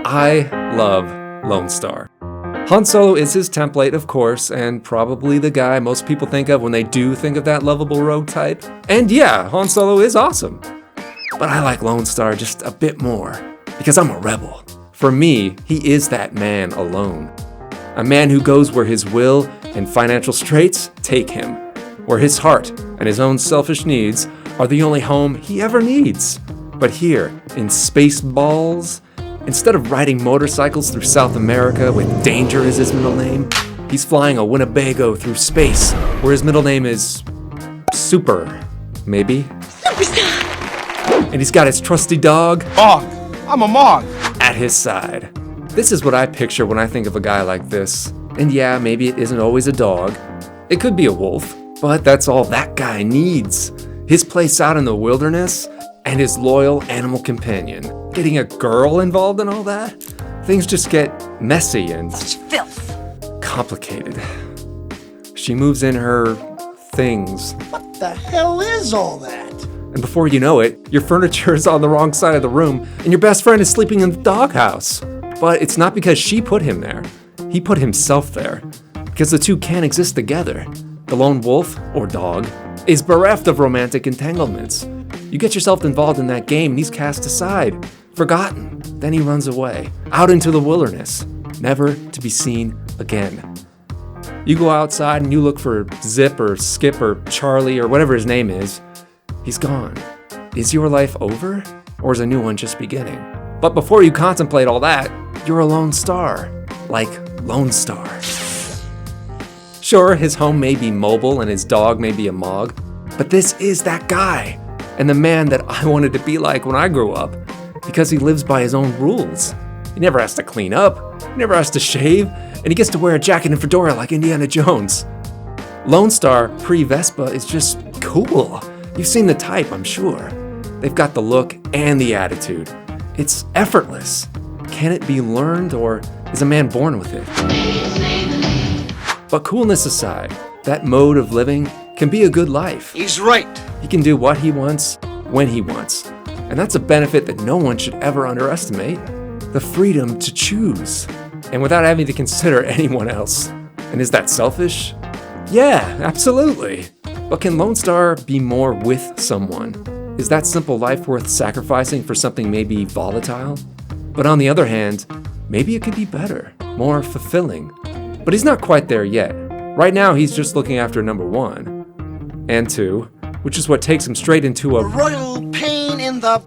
I love Lone Starr. Han Solo is his template, of course, and probably the guy most people think of when they do think of that lovable rogue type. And yeah, Han Solo is awesome. But I like Lone Starr just a bit more, because I'm a rebel. For me, he is that man alone. A man who goes where his will and financial straits take him, where his heart and his own selfish needs are the only home he ever needs. But here, in Spaceballs, instead of riding motorcycles through South America with danger as his middle name, he's flying a Winnebago through space, where his middle name is Super, maybe? Superstar! And he's got his trusty dog, Mog. I'm a Mog. at his side. This is what I picture when I think of a guy like this. And yeah, maybe it isn't always a dog. It could be a wolf, but that's all that guy needs. His place out in the wilderness and his loyal animal companion. Getting a girl involved in all that? Things just get messy and Such filth. complicated. She moves in her things, What the hell is all that? and before you know it, your furniture is on the wrong side of the room and your best friend is sleeping in the doghouse. But it's not because she put him there. He put himself there. Because the two can't exist together. The lone wolf, or dog, is bereft of romantic entanglements. You get yourself involved in that game and he's cast aside, forgotten. Then he runs away, out into the wilderness, never to be seen again. You go outside and you look for Zip or Skip or Charlie or whatever his name is. He's gone. Is your life over? Or is a new one just beginning? But before you contemplate all that, you're a lone star, like Lone Starr. Sure, his home may be mobile and his dog may be a Mog, but this is that guy, and the man that I wanted to be like when I grew up, because he lives by his own rules. He never has to clean up, he never has to shave, and he gets to wear a jacket and fedora like Indiana Jones. Lone Starr pre-Vespa is just cool. You've seen the type, I'm sure. They've got the look and the attitude. It's effortless. Can it be learned, or is a man born with it? But coolness aside, that mode of living can be a good life. He's right. He can do what he wants, when he wants. And that's a benefit that no one should ever underestimate. The freedom to choose. And without having to consider anyone else. And is that selfish? Yeah, absolutely. But can Lone Starr be more with someone? Is that simple life worth sacrificing for something maybe volatile? But on the other hand, maybe it could be better, more fulfilling. But he's not quite there yet. Right now, he's just looking after number 1 and 2, which is what takes him straight into a Royal pain in the...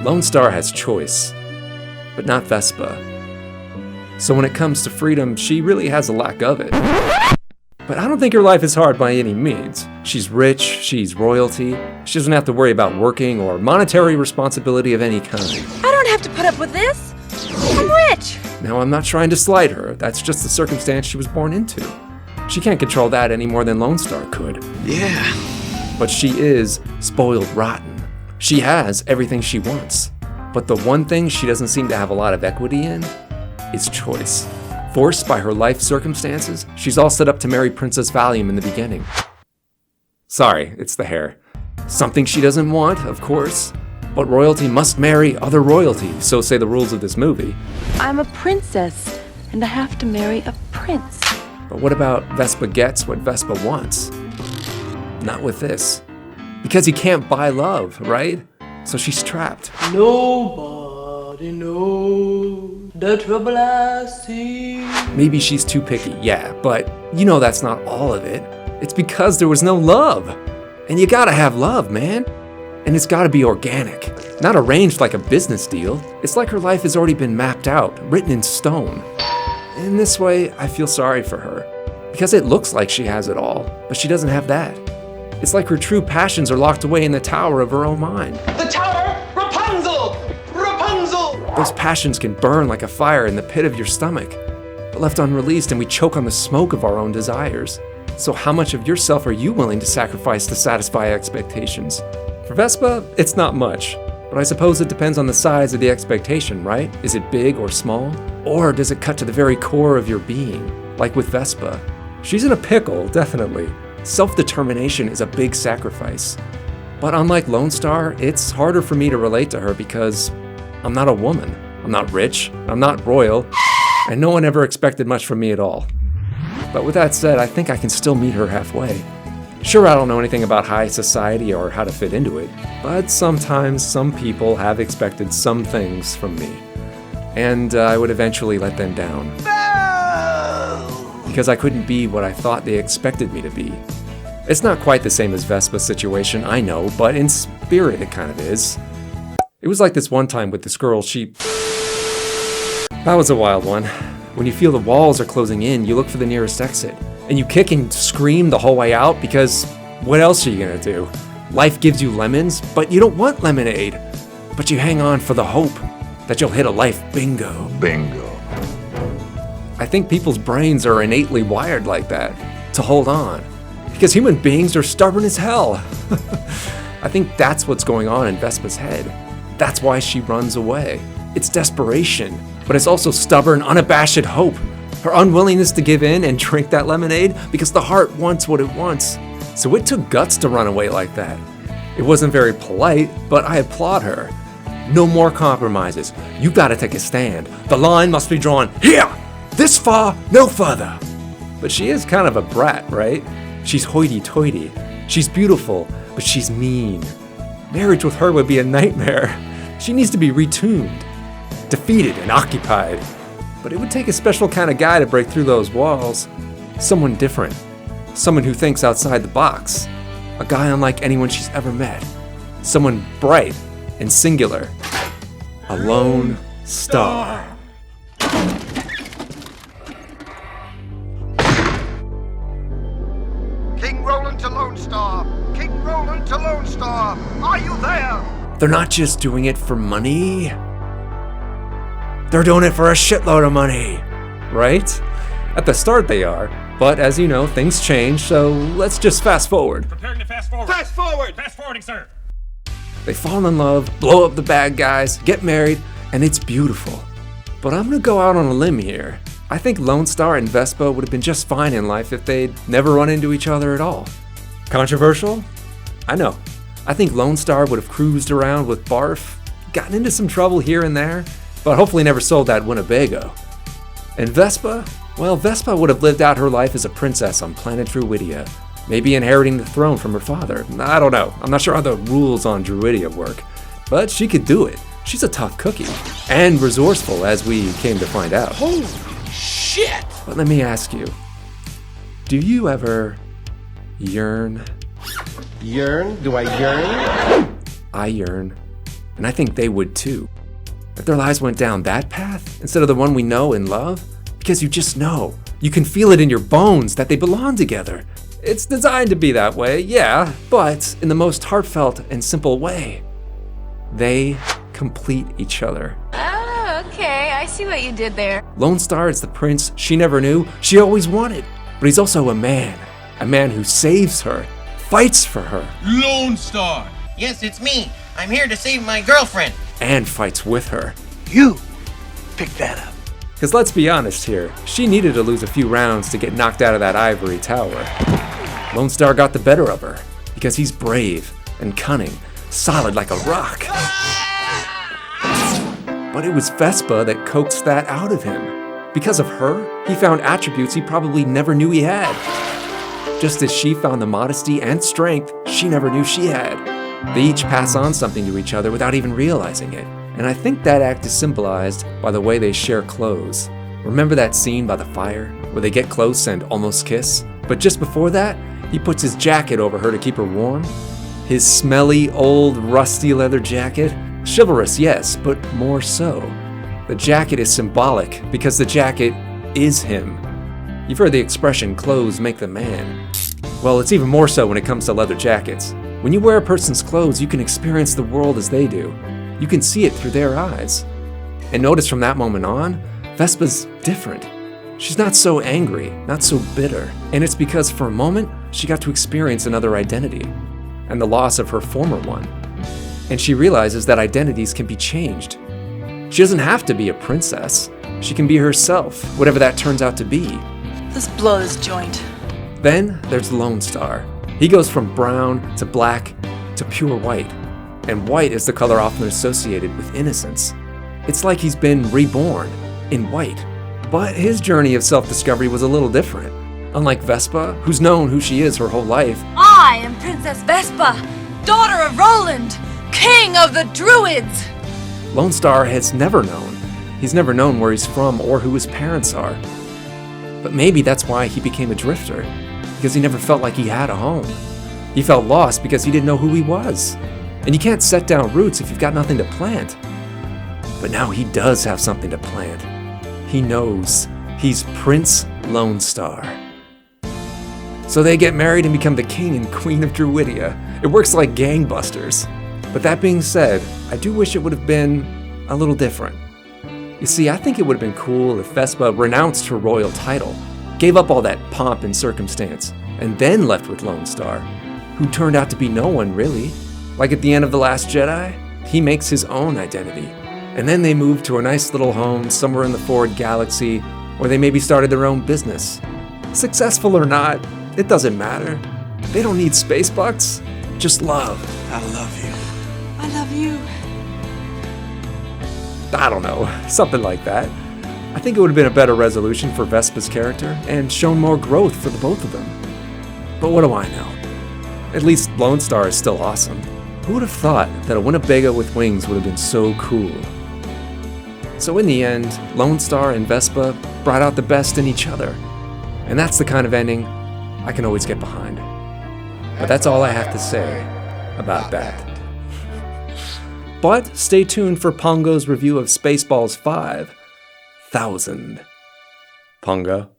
Lone Starr has choice, but not Vespa. So when it comes to freedom, she really has a lack of it. But I don't think her life is hard by any means. She's rich, she's royalty, she doesn't have to worry about working or monetary responsibility of any kind. I don't have to put up with this. I'm rich. Now, I'm not trying to slight her, that's just the circumstance she was born into. She can't control that any more than Lone Starr could. Yeah. But she is spoiled rotten. She has everything she wants. But the one thing she doesn't seem to have a lot of equity in is choice. Forced by her life circumstances, she's all set up to marry Princess Valium in the beginning. Sorry, it's the hair. Something she doesn't want, of course. But royalty must marry other royalty, so say the rules of this movie. I'm a princess, and I have to marry a prince. But what about Vespa gets what Vespa wants? Not with this. Because you can't buy love, right? So she's trapped. Nobody knows the trouble I see. Maybe she's too picky, yeah, but you know that's not all of it. It's because there was no love. And you gotta have love, man. And it's gotta be organic, not arranged like a business deal. It's like her life has already been mapped out, written in stone. In this way, I feel sorry for her. Because it looks like she has it all, but she doesn't have that. It's like her true passions are locked away in the tower of her own mind. The tower, Rapunzel! Rapunzel! Those passions can burn like a fire in the pit of your stomach, but left unreleased and we choke on the smoke of our own desires. So how much of yourself are you willing to sacrifice to satisfy expectations? For Vespa, it's not much, but I suppose it depends on the size of the expectation, right? Is it big or small? Or does it cut to the very core of your being, like with Vespa? She's in a pickle, definitely. Self-determination is a big sacrifice. But unlike Lone Starr, it's harder for me to relate to her because I'm not a woman. I'm not rich, I'm not royal, and no one ever expected much from me at all. But with that said, I think I can still meet her halfway. Sure, I don't know anything about high society or how to fit into it, but sometimes some people have expected some things from me, and I would eventually let them down. Because I couldn't be what I thought they expected me to be. It's not quite the same as Vespa's situation, I know, but in spirit it kind of is. It was like this one time with this girl, That was a wild one. When you feel the walls are closing in, you look for the nearest exit. And you kick and scream the whole way out because what else are you gonna do? Life gives you lemons, but you don't want lemonade. But you hang on for the hope that you'll hit a life bingo. Bingo. I think people's brains are innately wired like that, to hold on. Because human beings are stubborn as hell. I think that's what's going on in Vespa's head. That's why she runs away. It's desperation, but it's also stubborn, unabashed hope. Her unwillingness to give in and drink that lemonade because the heart wants what it wants. So it took guts to run away like that. It wasn't very polite, but I applaud her. No more compromises. You gotta take a stand. The line must be drawn here! This far, no further. But she is kind of a brat, right? She's hoity-toity. She's beautiful, but she's mean. Marriage with her would be a nightmare. She needs to be retuned, defeated and occupied. But it would take a special kind of guy to break through those walls. Someone different. Someone who thinks outside the box. A guy unlike anyone she's ever met. Someone bright and singular. A lone star. King Roland to Lone Star. King Roland to Lone Star. Are you there? They're not just doing it for money. They're doing it for a shitload of money, right? At the start they are, but as you know, things change, so let's just fast forward. Preparing to fast forward. Fast forward! Fast forwarding, sir. They fall in love, blow up the bad guys, get married, and it's beautiful. But I'm gonna go out on a limb here. I think Lone Starr and Vespa would have been just fine in life if they'd never run into each other at all. Controversial? I know. I think Lone Starr would have cruised around with Barf, gotten into some trouble here and there, but hopefully never sold that Winnebago. And Vespa? Well, Vespa would have lived out her life as a princess on planet Druidia, maybe inheriting the throne from her father. I don't know. I'm not sure how the rules on Druidia work, but she could do it. She's a tough cookie, and resourceful, as we came to find out. Holy shit! But let me ask you, do you ever yearn? Yearn? Do I yearn? I yearn, and I think they would too. If their lives went down that path instead of the one we know and love, because you just know. You can feel it in your bones that they belong together. It's designed to be that way, yeah, but in the most heartfelt and simple way. They complete each other. Oh, okay. I see what you did there. Lone Starr is the prince she never knew, she always wanted. But he's also a man who saves her, fights for her, Lone Star. Yes, it's me. I'm here to save my girlfriend. and fights with her. You pick that up. Because let's be honest here, she needed to lose a few rounds to get knocked out of that ivory tower. Lone Starr got the better of her, because he's brave and cunning, solid like a rock. But it was Vespa that coaxed that out of him. Because of her, he found attributes he probably never knew he had. Just as she found the modesty and strength she never knew she had. They each pass on something to each other without even realizing it. And I think that act is symbolized by the way they share clothes. Remember that scene by the fire, where they get close and almost kiss? But just before that, he puts his jacket over her to keep her warm. His smelly, old, rusty leather jacket. Chivalrous, yes, but more so. The jacket is symbolic because the jacket is him. You've heard the expression, clothes make the man. Well, it's even more so when it comes to leather jackets. When you wear a person's clothes, you can experience the world as they do. You can see it through their eyes. And notice from that moment on, Vespa's different. She's not so angry, not so bitter. And it's because for a moment, she got to experience another identity and the loss of her former one. And she realizes that identities can be changed. She doesn't have to be a princess. She can be herself, whatever that turns out to be. Let's blow this joint. Then there's Lone Starr. He goes from brown to black to pure white. And white is the color often associated with innocence. It's like he's been reborn in white. But his journey of self-discovery was a little different. Unlike Vespa, who's known who she is her whole life, I am Princess Vespa, daughter of Roland, king of the druids. Lone Starr has never known. He's never known where he's from or who his parents are. But maybe that's why he became a drifter, because he never felt like he had a home. He felt lost because he didn't know who he was. And you can't set down roots if you've got nothing to plant. But now he does have something to plant. He knows he's Prince Lone Starr. So they get married and become the king and queen of Druidia. It works like gangbusters. But that being said, I do wish it would have been a little different. You see, I think it would have been cool if Vespa renounced her royal title, gave up all that pomp and circumstance, and then left with Lone Starr, who turned out to be no one really. Like at the end of The Last Jedi, he makes his own identity. And then they moved to a nice little home somewhere in the Ford galaxy, where they maybe started their own business. Successful or not, it doesn't matter. They don't need space bucks, just love. I love you. I love you. I don't know, something like that. I think it would have been a better resolution for Vespa's character and shown more growth for the both of them. But what do I know? At least Lone Starr is still awesome. Who would have thought that a Winnebago with wings would have been so cool? So in the end, Lone Starr and Vespa brought out the best in each other. And that's the kind of ending I can always get behind. But that's all I have to say about that. But stay tuned for Pongo's review of Spaceballs 5,000. Pongo.